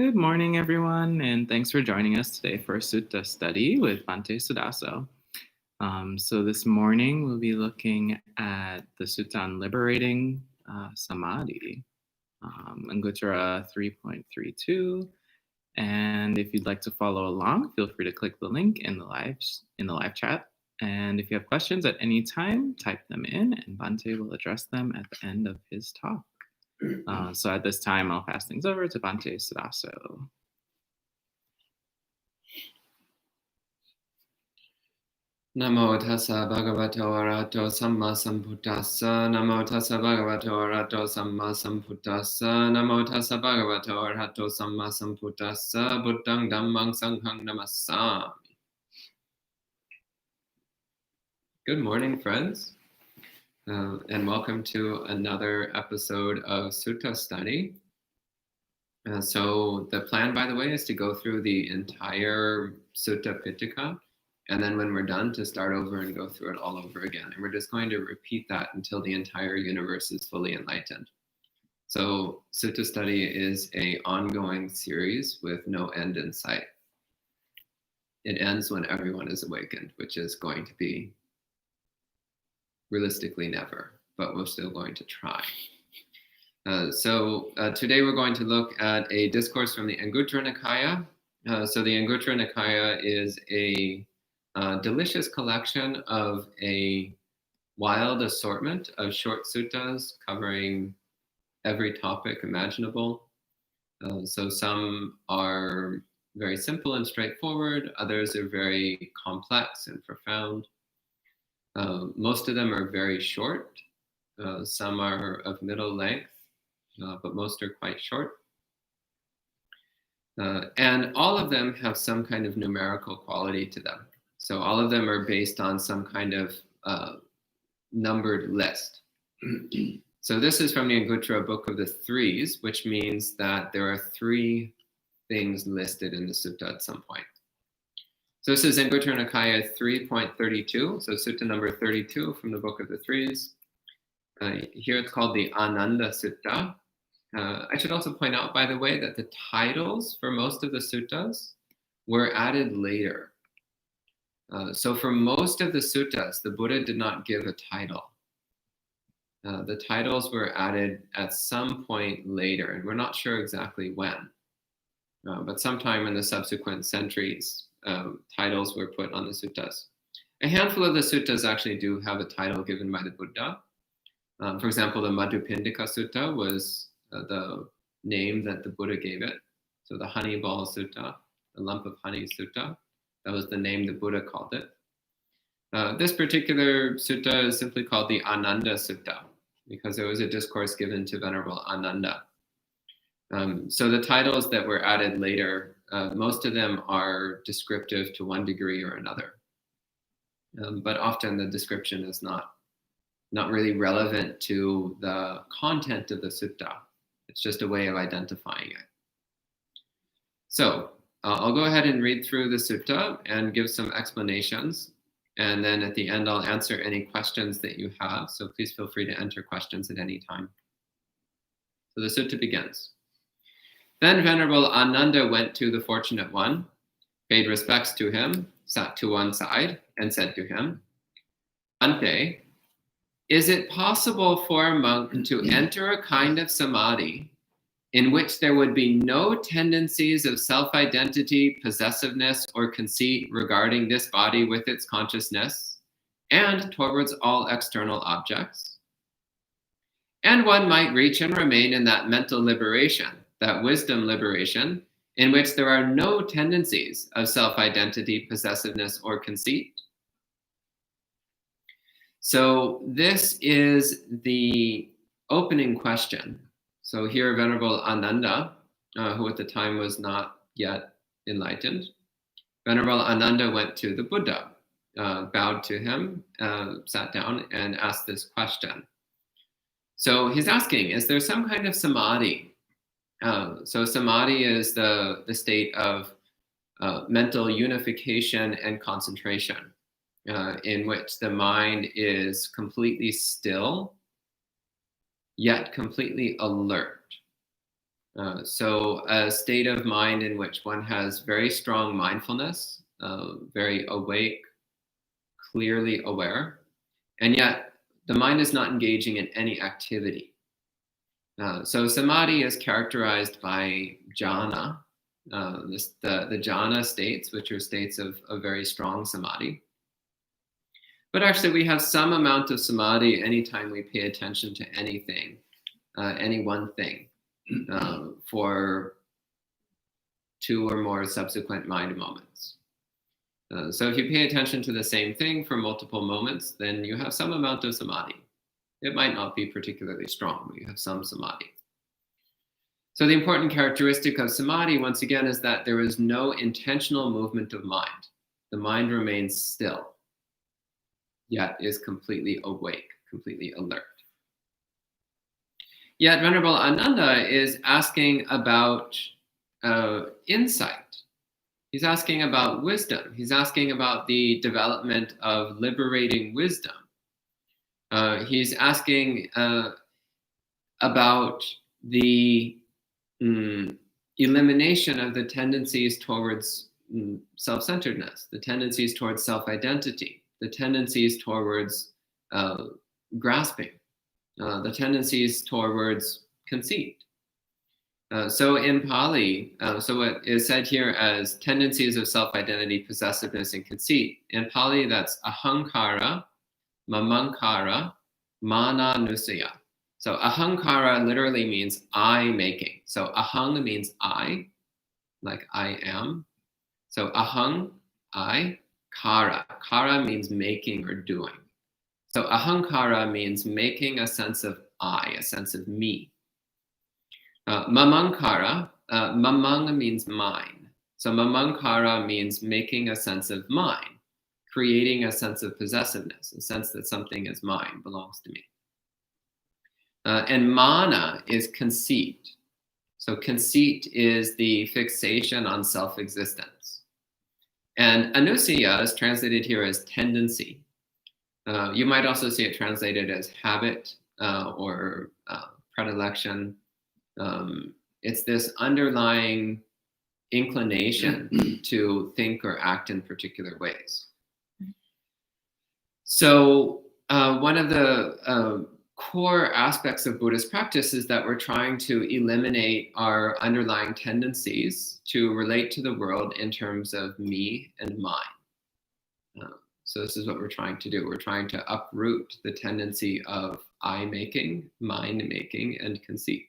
Good morning, everyone, and thanks for joining us today for a sutta study with Bhante Suddhaso. So this morning we'll be looking at the sutta on liberating Samadhi, Engudranakaya 3.32. And if you'd like to follow along, feel free to click the link in the live chat. And if you have questions at any time, type them in, and Bhante will address them at the end of his talk. So at this time, I'll pass things over to Bhante Suddhaso. Namo tassa bhagavato arahato samma sambuddhassa. Namo tassa bhagavato arahato samma sambuddhassa. Namo tassa bhagavato arahato samma sambuddhassa. Buddhang dhammang sanghang namassami. Good morning, friends, and welcome to another episode of Sutta Study. So the plan, by the way, is to go through the entire Sutta Pitaka, and then when we're done, to start over and go through it all over again. And we're just going to repeat that until the entire universe is fully enlightened. So Sutta Study is an ongoing series with no end in sight. It ends when everyone is awakened, which is going to be realistically never, but we're still going to try. So today we're going to look at a discourse from the Engudranakaya. So the Engudranakaya is a delicious collection of a wild assortment of short suttas covering every topic imaginable. So some are very simple and straightforward, others are very complex and profound. Most of them are very short. Some are of middle length, but most are quite short. And all of them have some kind of numerical quality to them. So all of them are based on some kind of numbered list. So this is from the Anguttara Book of the Threes, which means that there are 3 things listed in the sutta at some point. So this is Engudranakaya 3.32, so sutta number 32 from the Book of the Threes. Here it's called the Ānanda Sutta. I should also point out, by the way, that the titles for most of the suttas were added later. So for most of the suttas, the Buddha did not give a title. The titles were added at some point later, and we're not sure exactly when. But sometime in the subsequent centuries, titles were put on the suttas. A handful of the suttas actually do have a title given by the Buddha. For example, the Madhupindika Sutta was the name that the Buddha gave it. So the honey ball sutta, the lump of honey sutta, that was the name the Buddha called it. This particular sutta is simply called the Ānanda Sutta because it was a discourse given to Venerable Ānanda. So the titles that were added later, most of them are descriptive to one degree or another. But often the description is not really relevant to the content of the sutta. It's just a way of identifying it. So I'll go ahead and read through the sutta and give some explanations. And then at the end, I'll answer any questions that you have. So please feel free to enter questions at any time. So the sutta begins. Then Venerable Ānanda went to the Fortunate One, paid respects to him, sat to one side, and said to him, Bhante, is it possible for a monk to enter a kind of samadhi in which there would be no tendencies of self-identity, possessiveness, or conceit regarding this body with its consciousness and towards all external objects? And one might reach and remain in that mental liberation, that wisdom liberation, in which there are no tendencies of self-identity, possessiveness, or conceit? So this is the opening question. So here Venerable Ānanda, who at the time was not yet enlightened, Venerable Ānanda went to the Buddha, bowed to him, sat down, and asked this question. So he's asking, is there some kind of samadhi? So samadhi is the state of mental unification and concentration, in which the mind is completely still, yet completely alert. So a state of mind in which one has very strong mindfulness, very awake, clearly aware, and yet the mind is not engaging in any activity. So Samadhi is characterized by Jhana, the Jhana states, which are states of very strong Samadhi. But actually we have some amount of Samadhi anytime we pay attention to anything, any one thing, for 2 or more subsequent mind moments. So if you pay attention to the same thing for multiple moments, then you have some amount of Samadhi. It might not be particularly strong, but you have some Samadhi. So the important characteristic of Samadhi, once again, is that there is no intentional movement of mind. The mind remains still, yet is completely awake, completely alert. Yet Venerable Ānanda is asking about insight. He's asking about wisdom. He's asking about the development of liberating wisdom. He's asking about the elimination of the tendencies towards self-centeredness, the tendencies towards self-identity, the tendencies towards grasping, the tendencies towards conceit. So in Pali, so what is said here as tendencies of self-identity, possessiveness, and conceit. In Pali, that's ahankara, mamankara, mana nusaya. So ahankara literally means I making. So ahang means I, like I am. So ahang, I, kara. Kara means making or doing. So ahankara means making a sense of I, a sense of me. Mamankara, mamang means mine. So mamankara means making a sense of mine, creating a sense of possessiveness, a sense that something is mine, belongs to me. And mana is conceit. So conceit is the fixation on self-existence. And anusaya is translated here as tendency. You might also see it translated as habit or predilection. It's this underlying inclination to think or act in particular ways. So one of the core aspects of Buddhist practice is that we're trying to eliminate our underlying tendencies to relate to the world in terms of me and mine. So this is what we're trying to do. We're trying to uproot the tendency of I-making, mind-making, and conceit.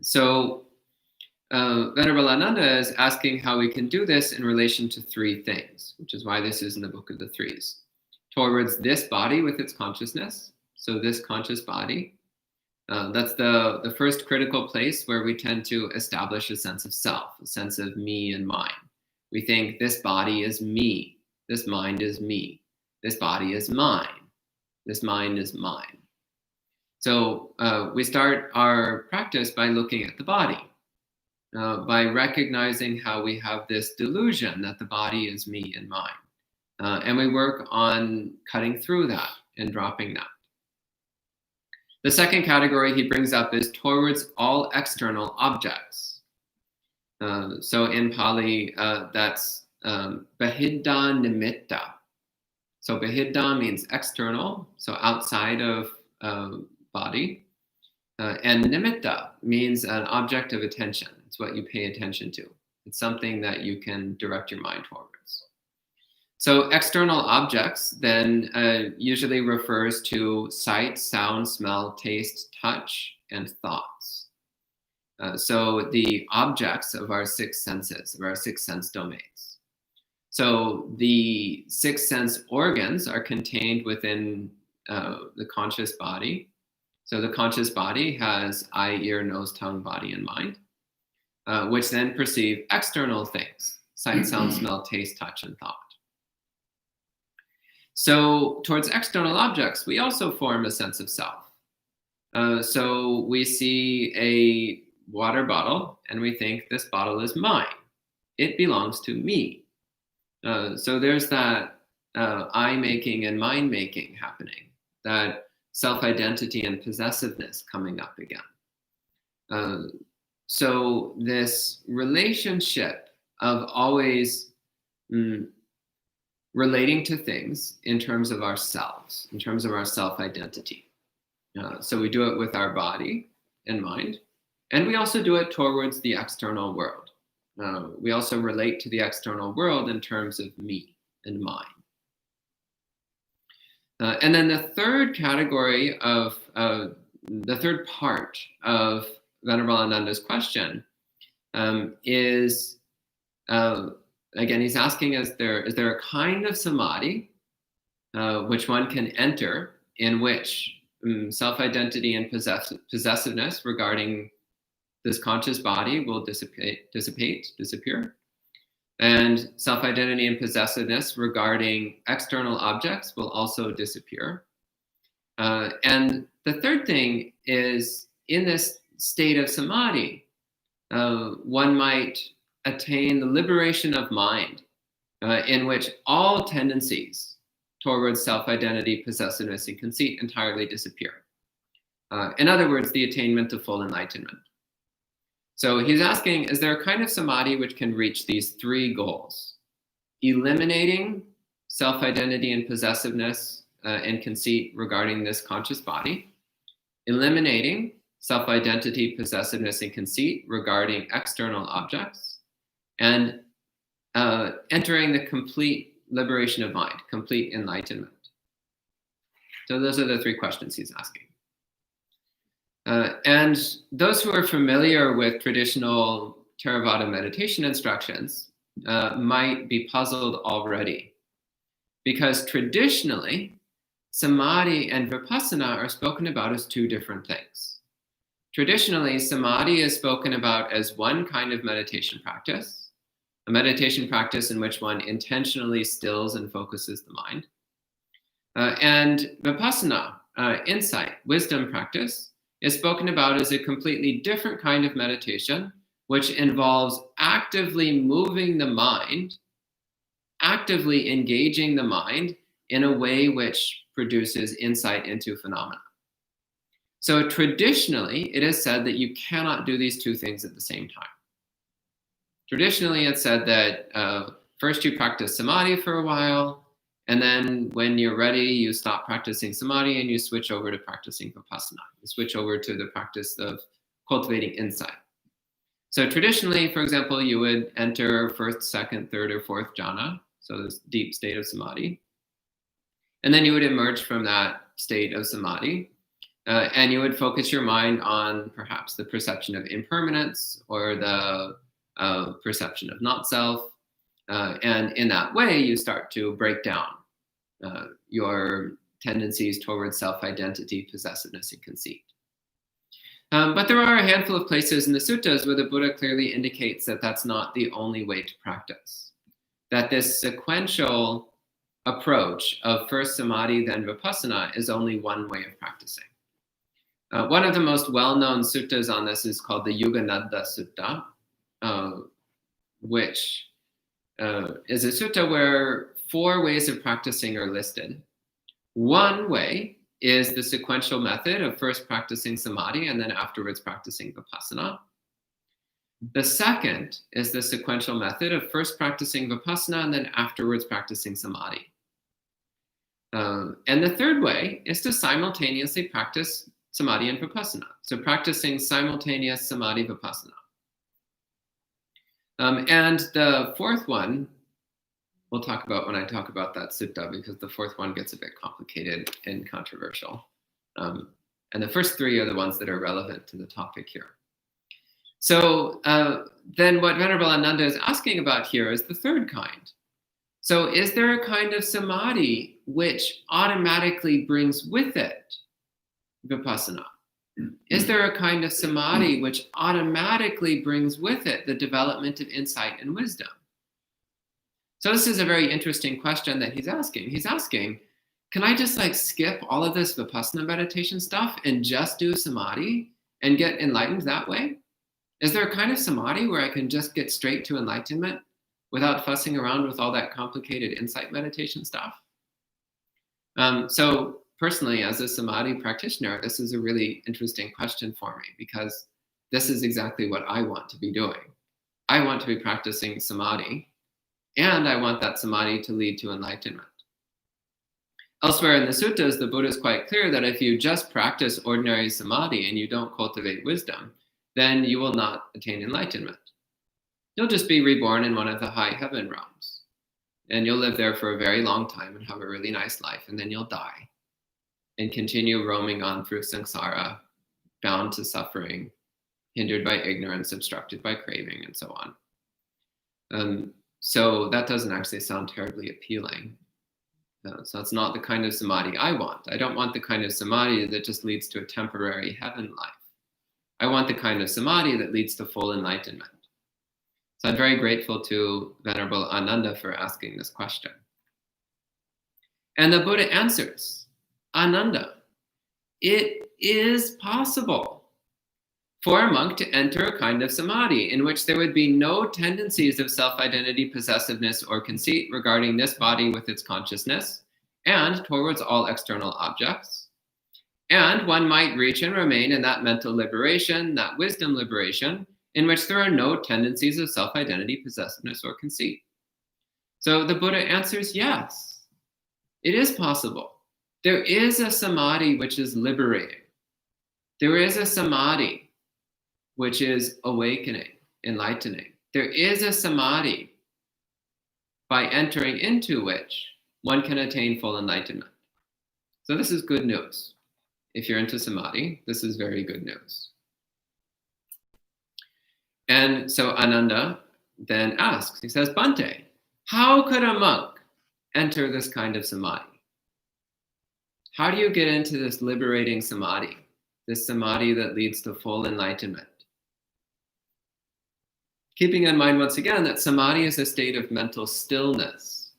So Venerable Ānanda is asking how we can do this in relation to 3 things, which is why this is in the Book of the Threes. Towards this body with its consciousness, so this conscious body, that's the first critical place where we tend to establish a sense of self, a sense of me and mine. We think this body is me, this mind is me, this body is mine, this mind is mine. So we start our practice by looking at the body, by recognizing how we have this delusion that the body is me and mine. And we work on cutting through that and dropping that. The second category he brings up is towards all external objects. So in Pali, that's bahidda nimitta. So bahidda means external, so outside of body. And nimitta means an object of attention. It's what you pay attention to. It's something that you can direct your mind towards. So external objects then usually refers to sight, sound, smell, taste, touch, and thoughts. So the objects of our 6 senses, of our 6 sense domains. So the 6 sense organs are contained within the conscious body. So the conscious body has eye, ear, nose, tongue, body, and mind, which then perceive external things, sight, sound, smell, taste, touch, and thought. So towards external objects, we also form a sense of self. So we see a water bottle and we think this bottle is mine. It belongs to me. So there's that I-making and mind-making happening, that self-identity and possessiveness coming up again. So this relationship of always relating to things in terms of ourselves, in terms of our self-identity. So we do it with our body and mind, and we also do it towards the external world. We also relate to the external world in terms of me and mine. And then the third category of, the third part of Venerable Ānanda's question is, again, he's asking, is there a kind of samadhi which one can enter in which self-identity and possessiveness regarding this conscious body will disappear, and self-identity and possessiveness regarding external objects will also disappear. And the third thing is, in this state of samadhi, one might attain the liberation of mind, in which all tendencies towards self-identity, possessiveness, and conceit entirely disappear. In other words, the attainment of full enlightenment. So he's asking, is there a kind of samadhi which can reach these three goals? Eliminating self-identity and possessiveness and conceit regarding this conscious body, eliminating self-identity, possessiveness, and conceit regarding external objects, and entering the complete liberation of mind, complete enlightenment. So those are the three questions he's asking. And those who are familiar with traditional Theravada meditation instructions might be puzzled already, because traditionally, samadhi and vipassana are spoken about as two different things. Traditionally, samadhi is spoken about as one kind of meditation practice, a meditation practice in which one intentionally stills and focuses the mind. And vipassana, insight, wisdom practice, is spoken about as a completely different kind of meditation, which involves actively moving the mind, actively engaging the mind in a way which produces insight into phenomena. So traditionally, it is said that you cannot do these two things at the same time. Traditionally, it's said that first you practice samadhi for a while, and then when you're ready, you stop practicing samadhi and you switch over to practicing vipassana. You switch over to the practice of cultivating insight. So traditionally, for example, you would enter first, second, third, or fourth jhana, so this deep state of samadhi. And then you would emerge from that state of samadhi, and you would focus your mind on perhaps the perception of impermanence or the perception of not self. And in that way, you start to break down your tendencies towards self-identity, possessiveness, and conceit. But there are a handful of places in the suttas where the Buddha clearly indicates that that's not the only way to practice. That this sequential approach of first samadhi, then vipassana is only one way of practicing. One of the most well-known suttas on this is called the Yugananda Sutta, which is a sutta where 4 ways of practicing are listed. One way is the sequential method of first practicing samadhi and then afterwards practicing vipassana. The second is the sequential method of first practicing vipassana and then afterwards practicing samadhi. And the third way is to simultaneously practice samadhi and vipassana. So practicing simultaneous samadhi vipassana. And the fourth one, we'll talk about when I talk about that sutta, because the fourth one gets a bit complicated and controversial. And the first 3 are the ones that are relevant to the topic here. So then what Venerable Ānanda is asking about here is the third kind. So is there a kind of samadhi which automatically brings with it vipassana? Is there a kind of samadhi which automatically brings with it the development of insight and wisdom? So this is a very interesting question that he's asking. He's asking, can I just skip all of this vipassana meditation stuff and just do samadhi and get enlightened that way? Is there a kind of samadhi where I can just get straight to enlightenment without fussing around with all that complicated insight meditation stuff? So personally, as a Samadhi practitioner, this is a really interesting question for me, because this is exactly what I want to be doing. I want to be practicing Samadhi, and I want that Samadhi to lead to enlightenment. Elsewhere in the suttas, the Buddha is quite clear that if you just practice ordinary Samadhi and you don't cultivate wisdom, then you will not attain enlightenment. You'll just be reborn in one of the high heaven realms. And you'll live there for a very long time and have a really nice life, and then you'll die and continue roaming on through samsara, bound to suffering, hindered by ignorance, obstructed by craving, and so on. So that doesn't actually sound terribly appealing. So it's not the kind of Samadhi I want. I don't want the kind of Samadhi that just leads to a temporary heaven life. I want the kind of Samadhi that leads to full enlightenment. So I'm very grateful to Venerable Ānanda for asking this question. And the Buddha answers, Ānanda, it is possible for a monk to enter a kind of Samadhi in which there would be no tendencies of self-identity, possessiveness, or conceit regarding this body with its consciousness and towards all external objects. And one might reach and remain in that mental liberation, that wisdom liberation, in which there are no tendencies of self-identity, possessiveness, or conceit. So the Buddha answers, yes, it is possible. There is a Samadhi which is liberating. There is a Samadhi which is awakening, enlightening. There is a Samadhi by entering into which one can attain full enlightenment. So this is good news. If you're into Samadhi, this is very good news. And so Ānanda then asks, he says, Bhante, how could a monk enter this kind of Samadhi? How do you get into this liberating Samadhi, this Samadhi that leads to full enlightenment? Keeping in mind once again that Samadhi is a state of mental stillness.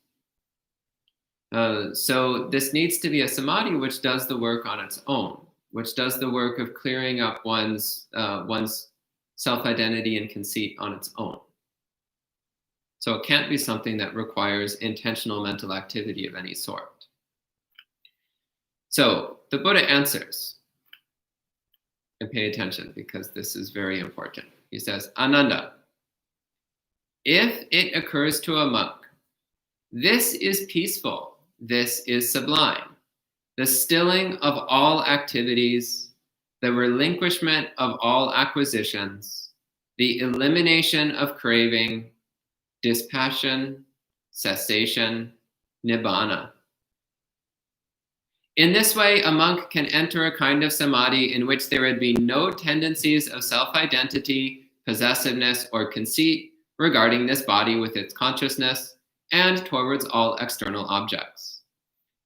So this needs to be a Samadhi which does the work on its own, which does the work of clearing up one's self-identity and conceit on its own. So it can't be something that requires intentional mental activity of any sort. So the Buddha answers, and pay attention because this is very important. He says, Ānanda, if it occurs to a monk, this is peaceful, this is sublime, the stilling of all activities, the relinquishment of all acquisitions, the elimination of craving, dispassion, cessation, nibbana. In this way, a monk can enter a kind of Samadhi in which there would be no tendencies of self-identity, possessiveness, or conceit regarding this body with its consciousness and towards all external objects.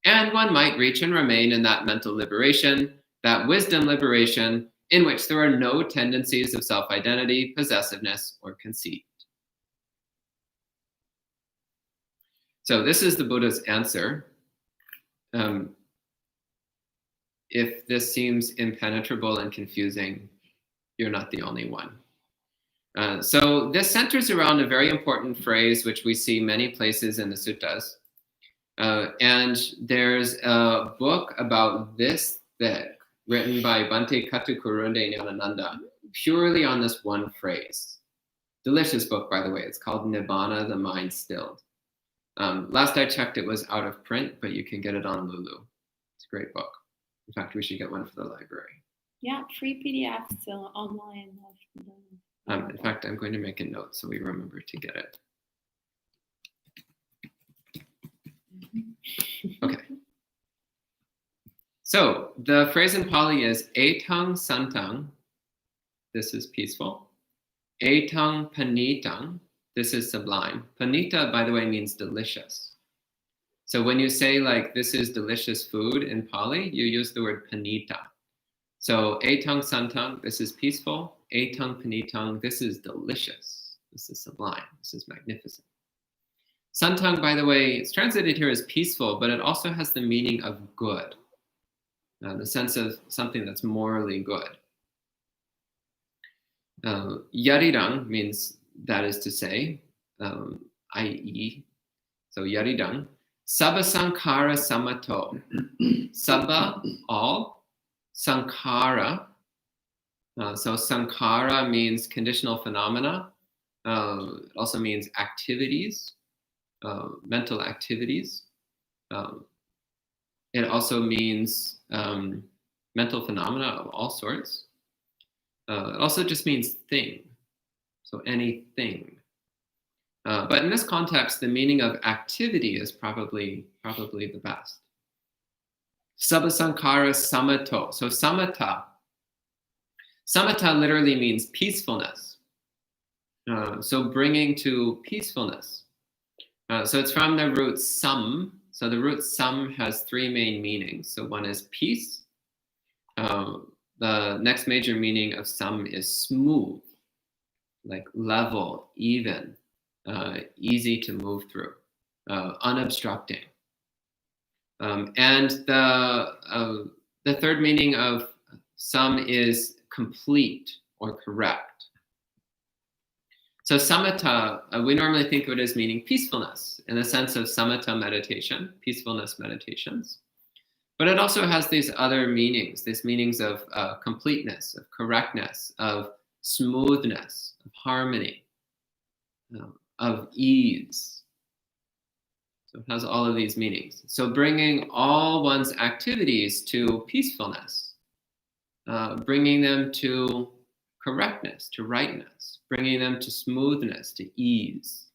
And one might reach and remain in that mental liberation, that wisdom liberation, in which there are no tendencies of self-identity, possessiveness, or conceit. So this is the Buddha's answer. If this seems impenetrable and confusing, you're not the only one. So this centers around a very important phrase which we see many places in the suttas. And there's a book about this thick, written by Bhante Katukurunde Nyanananda, purely on this one phrase. Delicious book, by the way. It's called Nibbana, the Mind Stilled. Last I checked, it was out of print, but you can get it on Lulu. It's a great book. In fact, we should get one for the library. Yeah, free PDF still online. In fact, I'm going to make a note so we remember to get it. Okay. So the phrase in Pali is etang santang, this is peaceful. Etang panitang, this is sublime. Panita, by the way, means delicious. So when you say like, this is delicious food in Pali, you use the word panita. So etang santang, this is peaceful. Etang panitang, this is delicious. This is sublime. This is magnificent. Santang, by the way, it's translated here as peaceful, but it also has the meaning of good. The sense of something that's morally good. Yarirang means, that is to say, i.e., so yaridang. Sabba sankhara samato. Sabba, all. Sankhara. So sankhara means conditional phenomena. It also means activities, mental activities. It also means mental phenomena of all sorts. It also just means thing, so anything. But in this context, the meaning of activity is probably the best. Sabba sankhara samato. So samatha. Samatha literally means peacefulness. So bringing to peacefulness. So it's from the root sam. So the root sam has three main meanings. So one is peace. The next major meaning of sam is smooth, like level, even, easy to move through, unobstructing. And the third meaning of sam is complete or correct. So samatha, we normally think of it as meaning peacefulness in the sense of samatha meditation, peacefulness meditations. But it also has these other meanings, these meanings of completeness, of correctness, of smoothness, of harmony, of ease. So it has all of these meanings. So bringing all one's activities to peacefulness, bringing them to correctness, to rightness, bringing them to smoothness, to ease.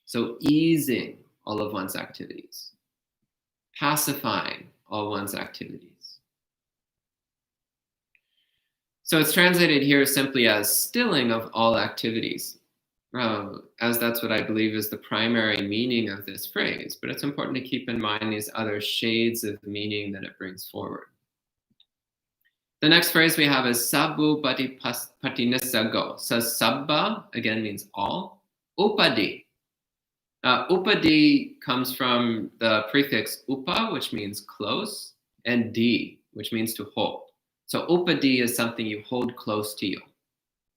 So easing all of one's activities, pacifying all one's activities. So it's translated here simply as stilling of all activities, as that's what I believe is the primary meaning of this phrase. But it's important to keep in mind these other shades of meaning that it brings forward. The next phrase we have is sabbu patinissago. So sabba, again, means all. Upadi. Upadi comes from the prefix upa, which means close, and di, which means to hold. So upadi is something you hold close to you.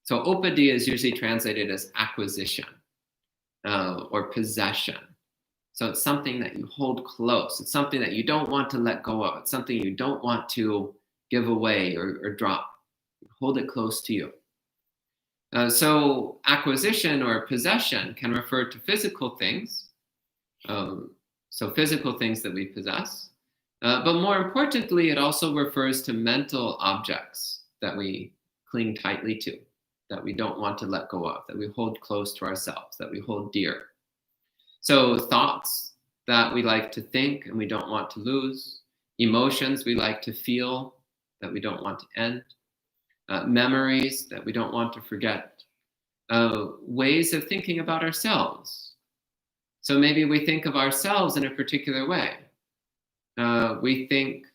So upadi is usually translated as acquisition or possession. So it's something that you hold close. It's something that you don't want to let go of. It's something you don't want to give away or drop. Hold it close to you. So acquisition or possession can refer to physical things. So physical things that we possess. But more importantly, it also refers to mental objects that we cling tightly to, that we don't want to let go of, that we hold close to ourselves, that we hold dear. So thoughts that we like to think and we don't want to lose, emotions we like to feel that we don't want to end, memories that we don't want to forget, ways of thinking about ourselves. So maybe we think of ourselves in a particular way. We think,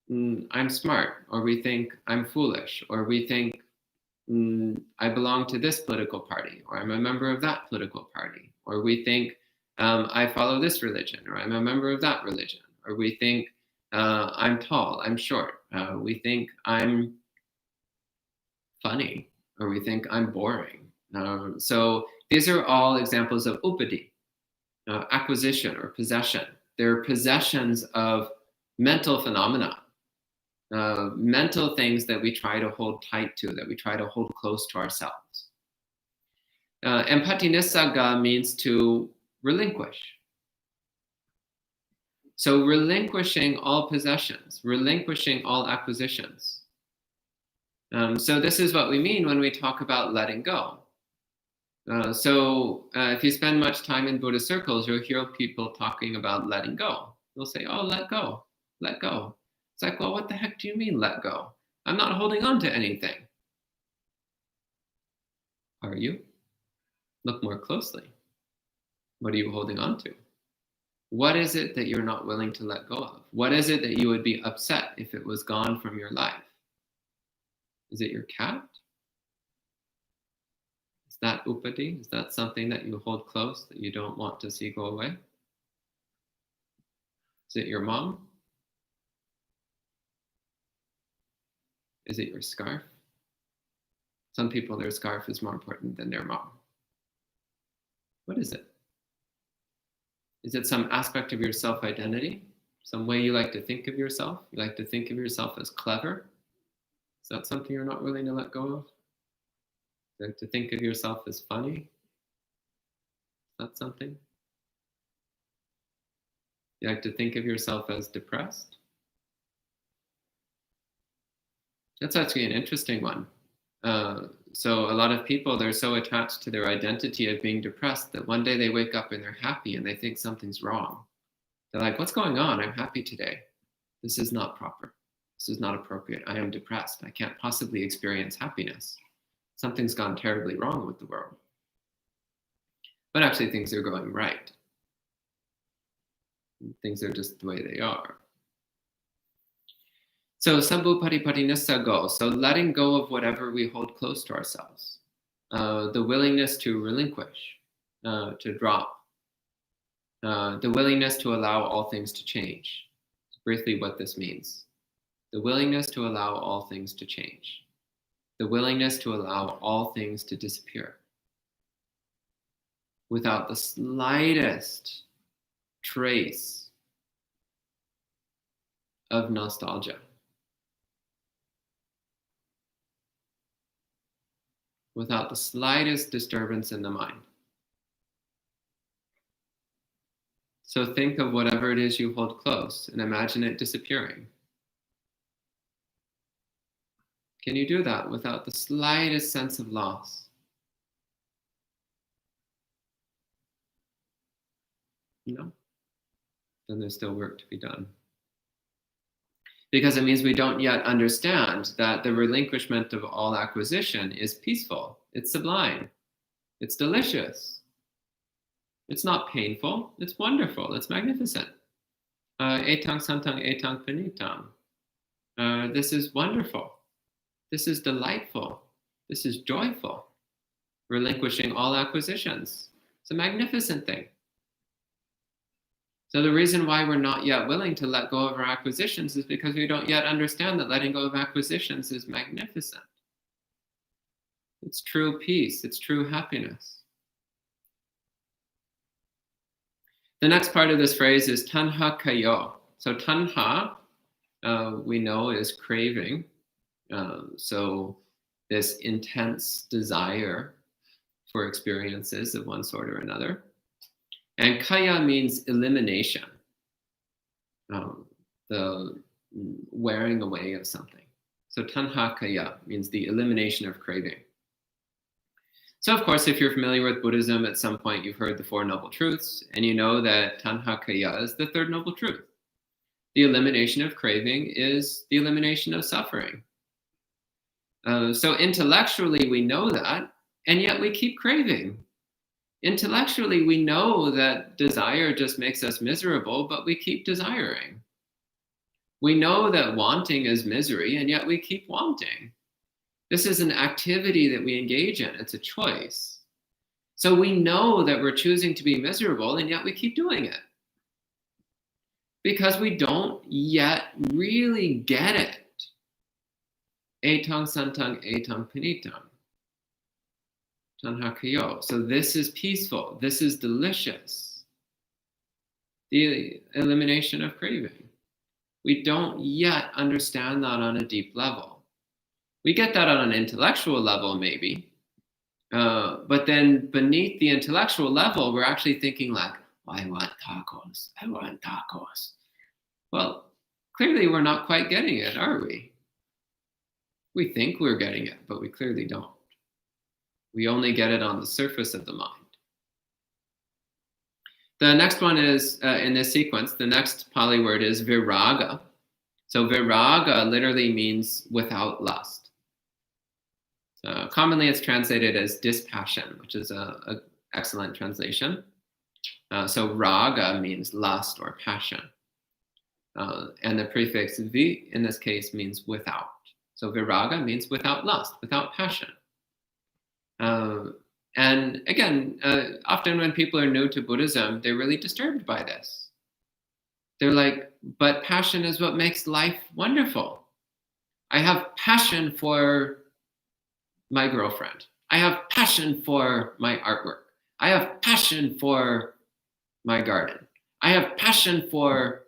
I'm smart, or we think I'm foolish, or we think I belong to this political party, or I'm a member of that political party, or we think I follow this religion, or I'm a member of that religion, or we think I'm tall, I'm short, we think I'm funny, or we think I'm boring. So these are all examples of upadi, acquisition or possession. They're possessions of mental phenomena, mental things that we try to hold tight to, that we try to hold close to ourselves. And patinissaga means to relinquish. So relinquishing all possessions, relinquishing all acquisitions. So this is what we mean when we talk about letting go. So if you spend much time in Buddhist circles, you'll hear people talking about letting go. They'll say, oh, let go, let go. It's like, well, what the heck do you mean let go? I'm not holding on to anything. Are you? Look more closely. What are you holding on to? What is it that you're not willing to let go of? What is it that you would be upset if it was gone from your life? Is it your cat? Is that upadi? Is that something that you hold close that you don't want to see go away? Is it your mom? Is it your scarf? Some people, their scarf is more important than their mom. What is it? Is it some aspect of your self-identity? Some way you like to think of yourself? You like to think of yourself as clever? Is that something you're not willing to let go of? You like to think of yourself as funny? Is that something? You like to think of yourself as depressed? That's actually an interesting one. So a lot of people, they're so attached to their identity of being depressed that one day they wake up and they're happy and they think something's wrong. They're like, what's going on? I'm happy today. This is not proper. This is not appropriate. I am depressed. I can't possibly experience happiness. Something's gone terribly wrong with the world. But actually things are going right. Things are just the way they are. So sambhu pariparinassa go. So letting go of whatever we hold close to ourselves. The willingness to relinquish, to drop. The willingness to allow all things to change. Briefly what this means. The willingness to allow all things to change. The willingness to allow all things to disappear. Without the slightest trace of nostalgia. Without the slightest disturbance in the mind. So think of whatever it is you hold close and imagine it disappearing. Can you do that without the slightest sense of loss? No? Then there's still work to be done. Because it means we don't yet understand that the relinquishment of all acquisition is peaceful, it's sublime, it's delicious. It's not painful, it's wonderful, it's magnificent. Etang santang etang panitam. This is wonderful. This is delightful. This is joyful. Relinquishing all acquisitions. It's a magnificent thing. So the reason why we're not yet willing to let go of our acquisitions is because we don't yet understand that letting go of acquisitions is magnificent. It's true peace. It's true happiness. The next part of this phrase is tanha kayo. So tanha, we know, is craving. So this intense desire for experiences of one sort or another. And kaya means elimination, the wearing away of something. So tanha kaya means the elimination of craving. So of course, if you're familiar with Buddhism, at some point you've heard the Four Noble Truths, and you know that tanha kaya is the third noble truth. The elimination of craving is the elimination of suffering. So intellectually we know that, and yet we keep craving. Intellectually, we know that desire just makes us miserable, but we keep desiring. We know that wanting is misery, and yet we keep wanting. This is an activity that we engage in. It's a choice. So we know that we're choosing to be miserable, and yet we keep doing it. Because we don't yet really get it. Etang santang etang panitam. So this is peaceful. This is delicious. The elimination of craving. We don't yet understand that on a deep level. We get that on an intellectual level, maybe. But then beneath the intellectual level, we're actually thinking like, oh, I want tacos. I want tacos. Well, clearly we're not quite getting it, are we? We think we're getting it, but we clearly don't. We only get it on the surface of the mind. The next one is, in this sequence, the next Pali word is viraga. So viraga literally means without lust. So commonly it's translated as dispassion, which is an excellent translation. So raga means lust or passion. And the prefix vi in this case means without. So viraga means without lust, without passion. And again, often when people are new to Buddhism, they're really disturbed by this. They're like, but passion is what makes life wonderful. I have passion for my girlfriend. I have passion for my artwork. I have passion for my garden. I have passion for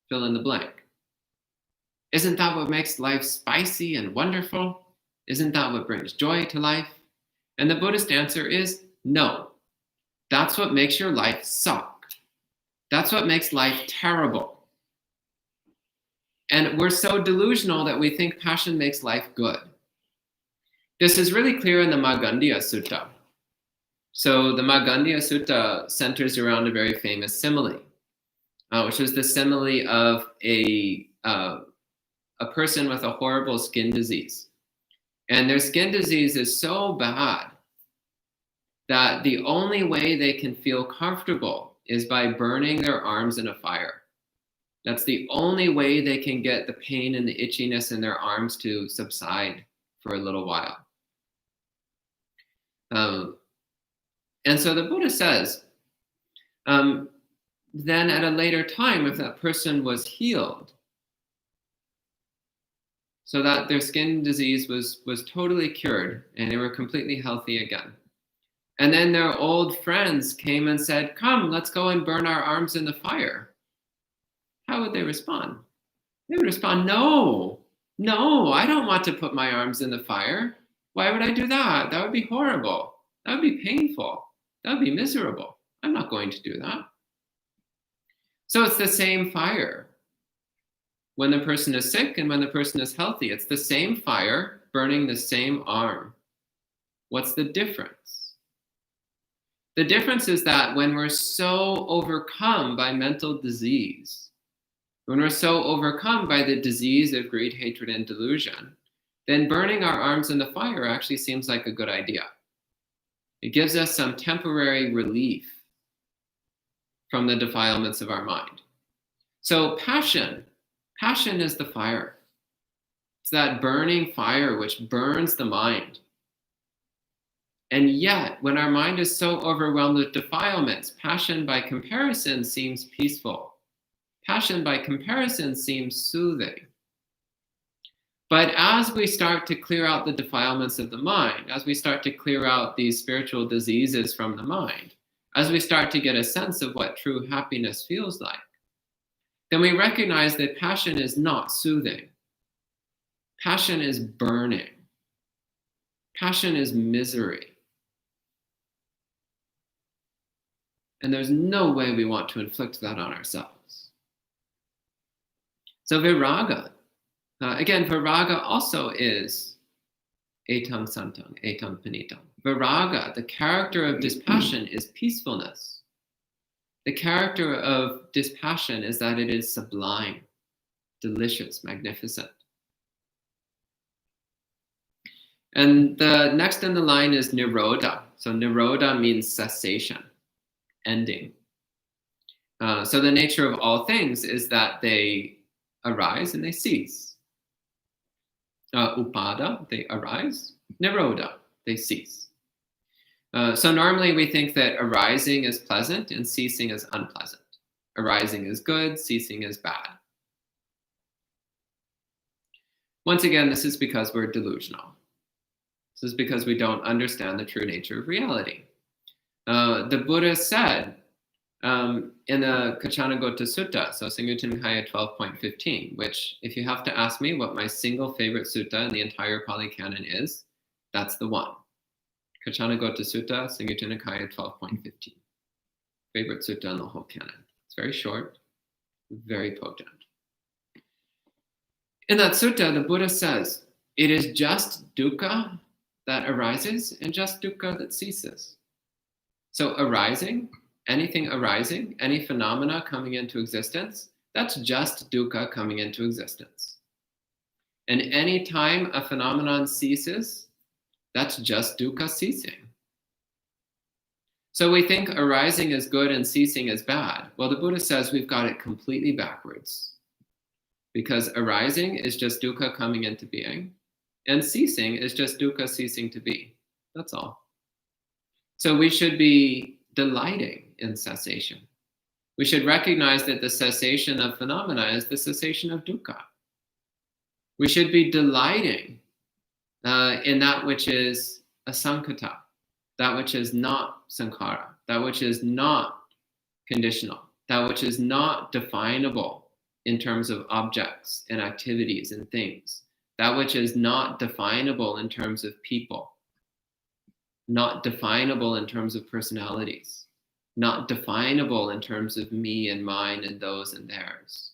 fill in the blank. Isn't that what makes life spicy and wonderful? Isn't that what brings joy to life? And the Buddhist answer is no. That's what makes your life suck. That's what makes life terrible. And we're so delusional that we think passion makes life good. This is really clear in the Magandiya Sutta. So the Magandiya Sutta centers around a very famous simile, which is the simile of a person with a horrible skin disease. And their skin disease is so bad that the only way they can feel comfortable is by burning their arms in a fire. That's the only way they can get the pain and the itchiness in their arms to subside for a little while. And so the Buddha says, then at a later time, if that person was healed, so that their skin disease was totally cured and they were completely healthy again. And then their old friends came and said, come, let's go and burn our arms in the fire. How would they respond? They would respond, no, I don't want to put my arms in the fire. Why would I do that? That would be horrible. That would be painful. That would be miserable. I'm not going to do that. So it's the same fire. When the person is sick and when the person is healthy, it's the same fire burning the same arm. What's the difference? The difference is that when we're so overcome by mental disease, when we're so overcome by the disease of greed, hatred, and delusion, then burning our arms in the fire actually seems like a good idea. It gives us some temporary relief from the defilements of our mind. So passion is the fire. It's that burning fire which burns the mind. And yet, when our mind is so overwhelmed with defilements, passion by comparison seems peaceful. Passion by comparison seems soothing. But as we start to clear out the defilements of the mind, as we start to clear out these spiritual diseases from the mind, as we start to get a sense of what true happiness feels like, then we recognize that passion is not soothing. Passion is burning. Passion is misery. And there's no way we want to inflict that on ourselves. So viraga, again, viraga also is etam santang, etam panitam. Viraga, the character of dispassion, is peacefulness. The character of dispassion is that it is sublime, delicious, magnificent. And the next in the line is Niroda. So Niroda means cessation, ending. So the nature of all things is that they arise and they cease. Upada, they arise. Niroda, they cease. So normally we think that arising is pleasant and ceasing is unpleasant. Arising is good, ceasing is bad. Once again, this is because we're delusional. This is because we don't understand the true nature of reality. The Buddha said in the Kachanagota Sutta, so Engudranakaya 12.15, which if you have to ask me what my single favorite sutta in the entire Pali Canon is, that's the one. Kachanagota Sutta, Engudranakaya 12.15. Favorite sutta in the whole canon. It's very short, very potent. In that sutta, the Buddha says, it is just dukkha that arises and just dukkha that ceases. So arising, anything arising, any phenomena coming into existence, that's just dukkha coming into existence. And any time a phenomenon ceases, that's just dukkha ceasing. So we think arising is good and ceasing is bad. Well, the Buddha says we've got it completely backwards. Because arising is just dukkha coming into being, and ceasing is just dukkha ceasing to be. That's all. So we should be delighting in cessation. We should recognize that the cessation of phenomena is the cessation of dukkha. We should be delighting in that which is asankata, that which is not sankhara, that which is not conditional, that which is not definable in terms of objects and activities and things, that which is not definable in terms of people, not definable in terms of personalities, not definable in terms of me and mine and those and theirs.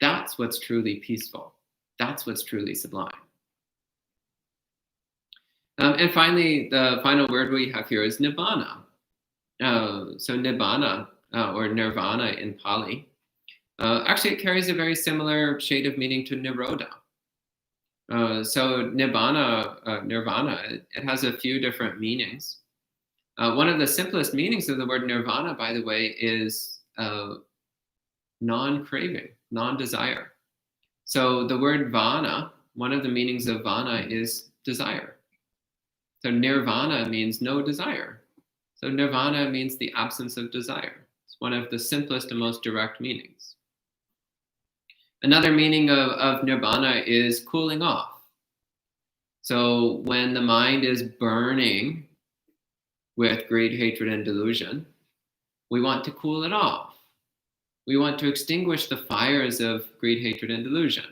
That's what's truly peaceful. That's what's truly sublime. And finally, the final word we have here is Nibbana. So Nibbana, or Nirvana in Pali, actually it carries a very similar shade of meaning to Niroda. So Nibbana, Nirvana, it has a few different meanings. One of the simplest meanings of the word Nirvana, by the way, is non-craving, non-desire. So the word vana, one of the meanings of vana is desire. So nirvana means no desire. So nirvana means the absence of desire. It's one of the simplest and most direct meanings. Another meaning of nirvana is cooling off. So when the mind is burning with greed, hatred, and delusion, we want to cool it off. We want to extinguish the fires of greed, hatred, and delusion.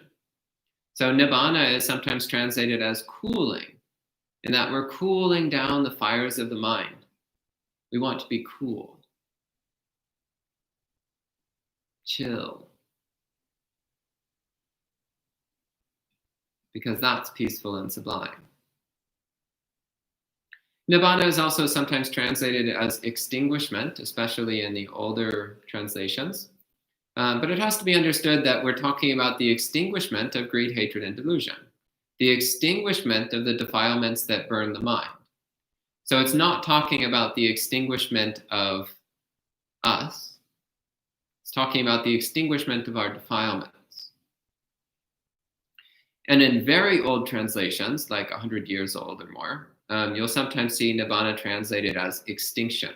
So nibbana is sometimes translated as cooling, in that we're cooling down the fires of the mind. We want to be cool, chill, because that's peaceful and sublime. Nibbana is also sometimes translated as extinguishment, especially in the older translations. But it has to be understood that we're talking about the extinguishment of greed, hatred, and delusion, the extinguishment of the defilements that burn the mind. So it's not talking about the extinguishment of us. It's talking about the extinguishment of our defilements. And in very old translations, like 100 years old or more, you'll sometimes see Nibbana translated as extinction,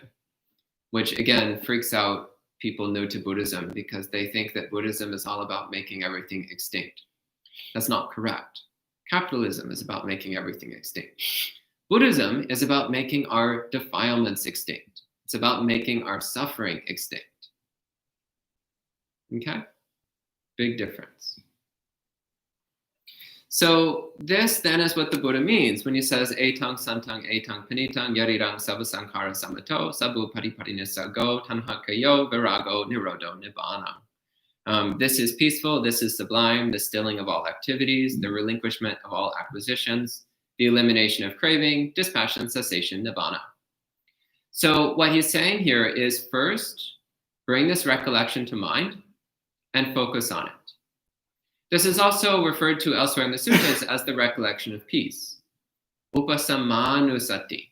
which again freaks out people new to Buddhism because they think that Buddhism is all about making everything extinct. That's not correct. Capitalism is about making everything extinct. Buddhism is about making our defilements extinct. It's about making our suffering extinct. Okay? Big difference. So this then is what the Buddha means when he says etang santang etang panitang yarirang savasankara samato sabu pariparinissa go tanhakayo virago nirodo nibbana. This is peaceful, this is sublime, the stilling of all activities, the relinquishment of all acquisitions, the elimination of craving, dispassion, cessation, nibbana. So what he's saying here is first, bring this recollection to mind and focus on it. This is also referred to elsewhere in the suttas as the recollection of peace. Upasamanusati,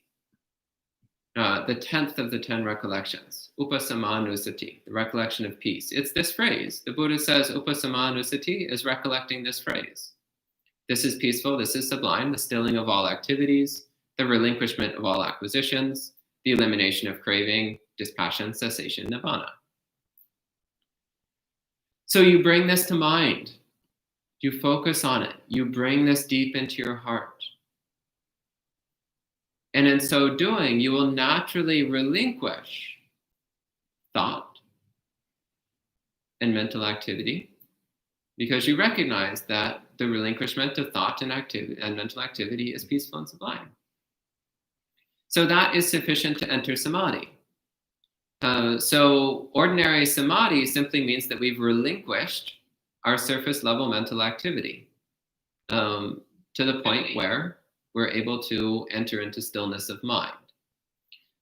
the 10th of the 10 recollections. Upasamanusati, the recollection of peace. It's this phrase. The Buddha says upasamanusati is recollecting this phrase. This is peaceful, this is sublime, the stilling of all activities, the relinquishment of all acquisitions, the elimination of craving, dispassion, cessation, nibbana. So you bring this to mind. You focus on it. You bring this deep into your heart. And in so doing, you will naturally relinquish thought and mental activity because you recognize that the relinquishment of thought and activity and mental activity is peaceful and sublime. So that is sufficient to enter Samadhi. So ordinary Samadhi simply means that we've relinquished our surface level mental activity to the point where we're able to enter into stillness of mind.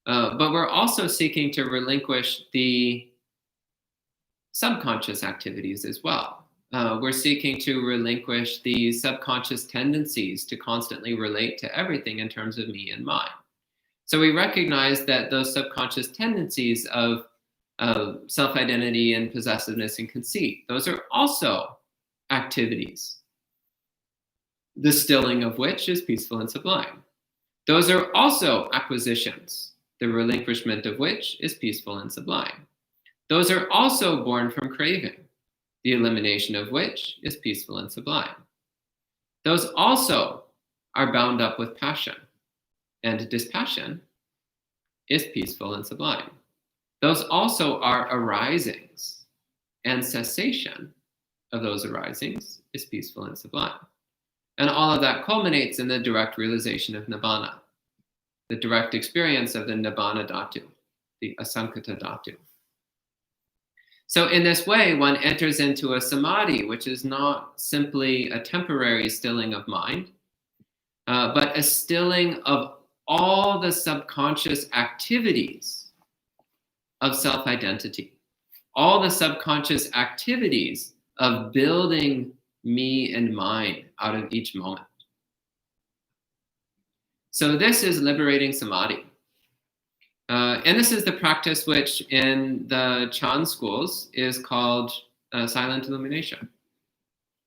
But we're also seeking to relinquish the subconscious activities as well. We're seeking to relinquish the subconscious tendencies to constantly relate to everything in terms of me and mine. So we recognize that those subconscious tendencies of self-identity and possessiveness and conceit, those are also activities, the stilling of which is peaceful and sublime. Those are also acquisitions, the relinquishment of which is peaceful and sublime. Those are also born from craving, the elimination of which is peaceful and sublime. Those also are bound up with passion, and dispassion is peaceful and sublime. those also are arisings, and cessation of those arisings is peaceful and sublime. And all of that culminates in the direct realization of Nibbana, the direct experience of the Nibbana Dhatu, the Asankata Dhatu. So in this way, one enters into a samadhi, which is not simply a temporary stilling of mind, but a stilling of all the subconscious activities of self-identity, all the subconscious activities of building me and mine out of each moment. So this is liberating samadhi. And this is the practice which in the Chan schools is called silent illumination.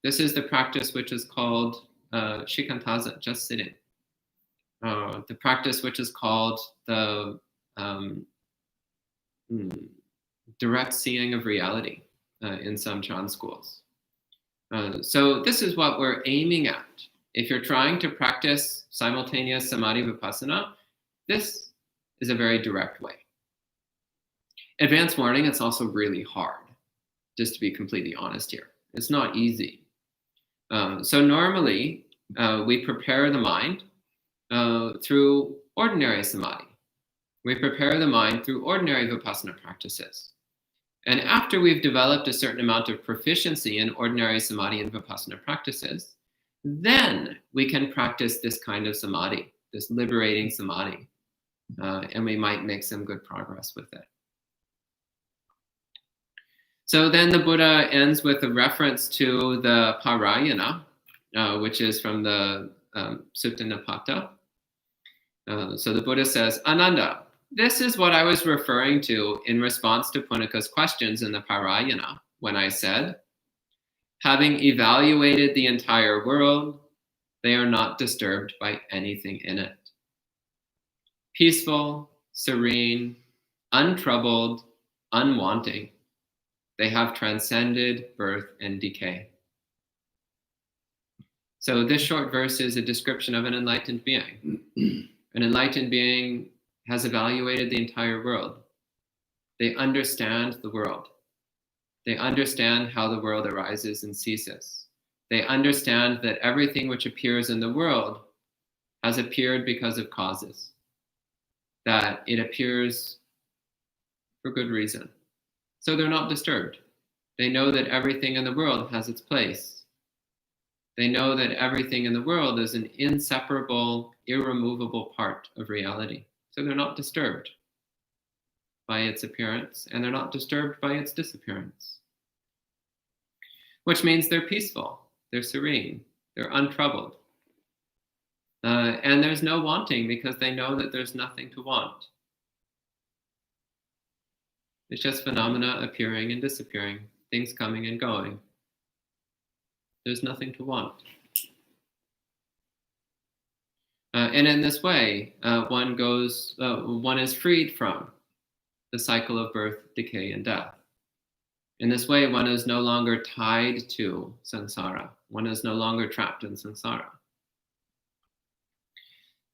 This is the practice which is called shikantaza, just sitting. The practice which is called the direct seeing of reality in some Chan schools. So this is what we're aiming at. If you're trying to practice simultaneous samadhi vipassana, this is a very direct way. Advanced morning, it's also really hard, just to be completely honest here. It's not easy. So normally, we prepare the mind through ordinary samadhi. We prepare the mind through ordinary vipassana practices. And after we've developed a certain amount of proficiency in ordinary samadhi and vipassana practices, then we can practice this kind of samadhi, this liberating samadhi. And we might make some good progress with it. So then the Buddha ends with a reference to the Parayana, which is from the Sutta Nipata. So the Buddha says, Ānanda, this is what I was referring to in response to Punaka's questions in the Parayana, when I said, having evaluated the entire world, they are not disturbed by anything in it. Peaceful, serene, untroubled, unwanting, they have transcended birth and decay. So this short verse is a description of an enlightened being. An enlightened being has evaluated the entire world. They understand the world. They understand how the world arises and ceases. They understand that everything which appears in the world has appeared because of causes, that it appears for good reason. So they're not disturbed. They know that everything in the world has its place. They know that everything in the world is an inseparable, irremovable part of reality. So they're not disturbed by its appearance, and they're not disturbed by its disappearance. Which means they're peaceful, they're serene, they're untroubled. And there's no wanting because they know that there's nothing to want. It's just phenomena appearing and disappearing, things coming and going. There's nothing to want. And in this way, one is freed from the cycle of birth, decay, and death. In this way, one is no longer tied to samsara. One is no longer trapped in samsara.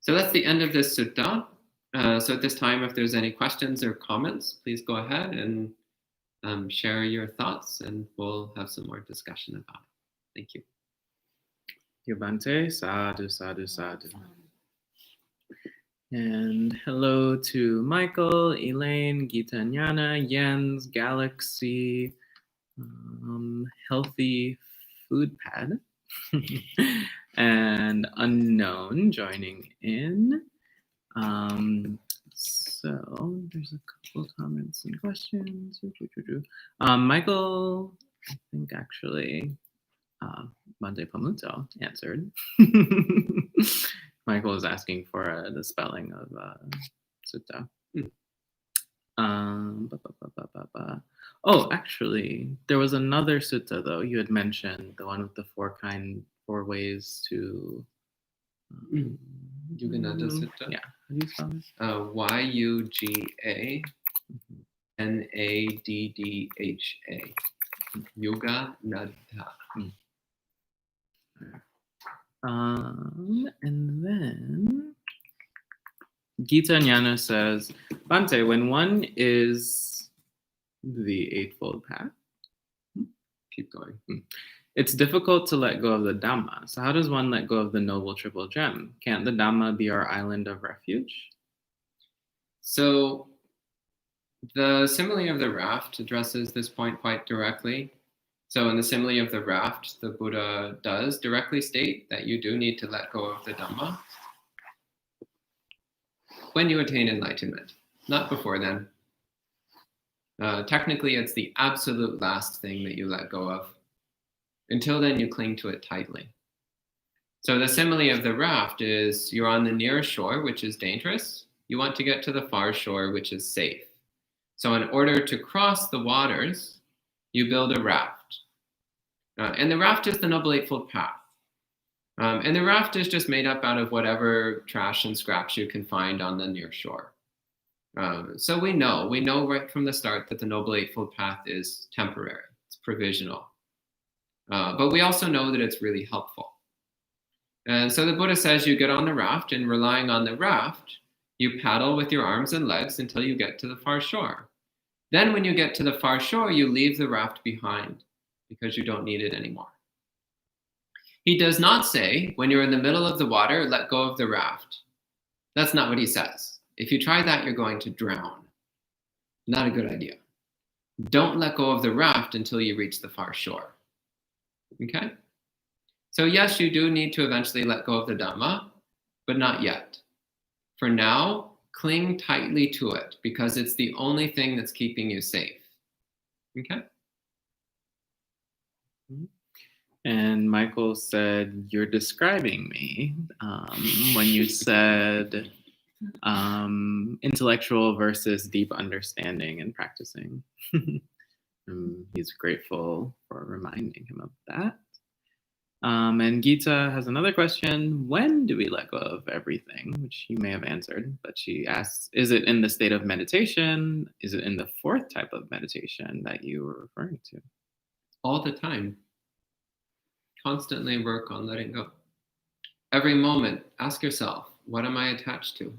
So that's the end of this sutta. So at this time, if there's any questions or comments, please go ahead and share your thoughts, and we'll have some more discussion about it. Thank you. Thank you, Bhante. Sadhu, sadhu, sadhu. And hello to Michael, Elaine, Gitanyana, Jens, Galaxy, Healthy Food Pad, and Unknown joining in. So there's a couple comments and questions. Michael, I think actually, Bhante Pamuto answered. Michael is asking for the spelling of sutta. Oh, actually, there was another sutta though you had mentioned, the one with the four ways to. Yugananda Sutta. Yeah, how do you spell this? Yuganadha. Yuganada. And then Gita Jnana says, Bhante, when one is the Eightfold Path, Keep going. it's difficult to let go of the Dhamma. So how does one let go of the Noble Triple Gem? Can't the Dhamma be our island of refuge? So the simile of the raft addresses this point quite directly. So in the simile of the raft, the Buddha does directly state that you do need to let go of the Dhamma when you attain enlightenment, not before then. Technically, it's the absolute last thing that you let go of. Until then, you cling to it tightly. So the simile of the raft is you're on the near shore, which is dangerous. You want to get to the far shore, which is safe. So in order to cross the waters, you build a raft. And the raft is the Noble Eightfold Path. And the raft is just made up out of whatever trash and scraps you can find on the near shore. So we know right from the start that the Noble Eightfold Path is temporary, it's provisional. But we also know that it's really helpful. And so the Buddha says you get on the raft, and relying on the raft, you paddle with your arms and legs until you get to the far shore. Then when you get to the far shore, you leave the raft behind because you don't need it anymore. He does not say, when you're in the middle of the water, let go of the raft. That's not what he says. If you try that, you're going to drown. Not a good idea. Don't let go of the raft until you reach the far shore. Okay? So yes, you do need to eventually let go of the Dhamma, but not yet. For now, cling tightly to it because it's the only thing that's keeping you safe. Okay? And Michael said, you're describing me when you said intellectual versus deep understanding and practicing. He's grateful for reminding him of that. And Gita has another question. When do we let go of everything? Which you may have answered, but she asks, is it in the state of meditation? Is it in the fourth type of meditation that you were referring to? All the time. Constantly work on letting go. Every moment, ask yourself, what am I attached to?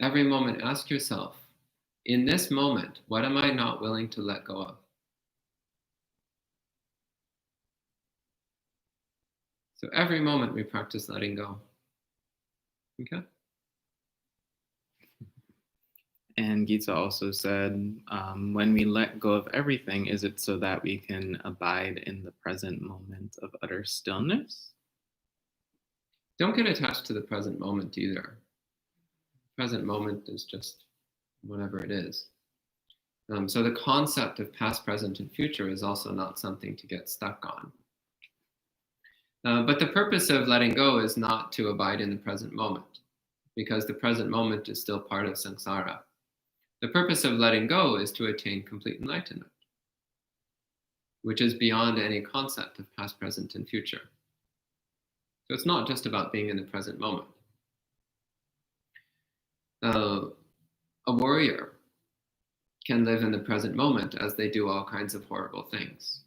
Every moment, ask yourself, in this moment, what am I not willing to let go of? So every moment we practice letting go. Okay? And Gita also said, when we let go of everything, is it so that we can abide in the present moment of utter stillness? Don't get attached to the present moment either. Present moment is just whatever it is. So the concept of past, present, and future is also not something to get stuck on. But the purpose of letting go is not to abide in the present moment, because the present moment is still part of samsara. The purpose of letting go is to attain complete enlightenment, which is beyond any concept of past, present, and future. So it's not just about being in the present moment. A warrior can live in the present moment as they do all kinds of horrible things.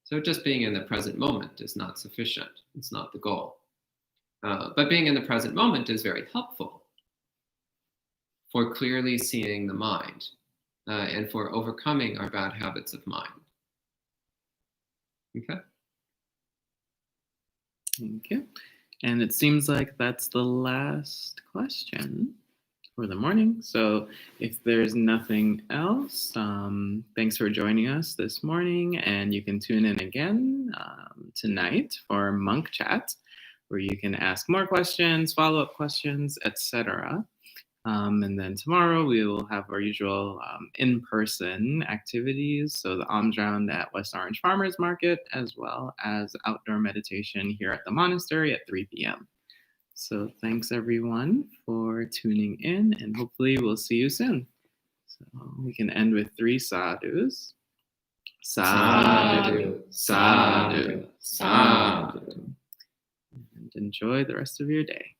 So just being in the present moment is not sufficient. It's not the goal. But being in the present moment is very helpful for clearly seeing the mind and for overcoming our bad habits of mind. Okay? Thank you. And it seems like that's the last question for the morning. So if there's nothing else, thanks for joining us this morning. And you can tune in again tonight for Monk Chat, where you can ask more questions, follow-up questions, etc. And then tomorrow we will have our usual in-person activities. So the alms round at West Orange Farmers Market, as well as outdoor meditation here at the monastery at 3 p.m. So thanks everyone for tuning in, and hopefully we'll see you soon. So we can end with 3 sadhus. Sadhu, sadhu, sadhu. And enjoy the rest of your day.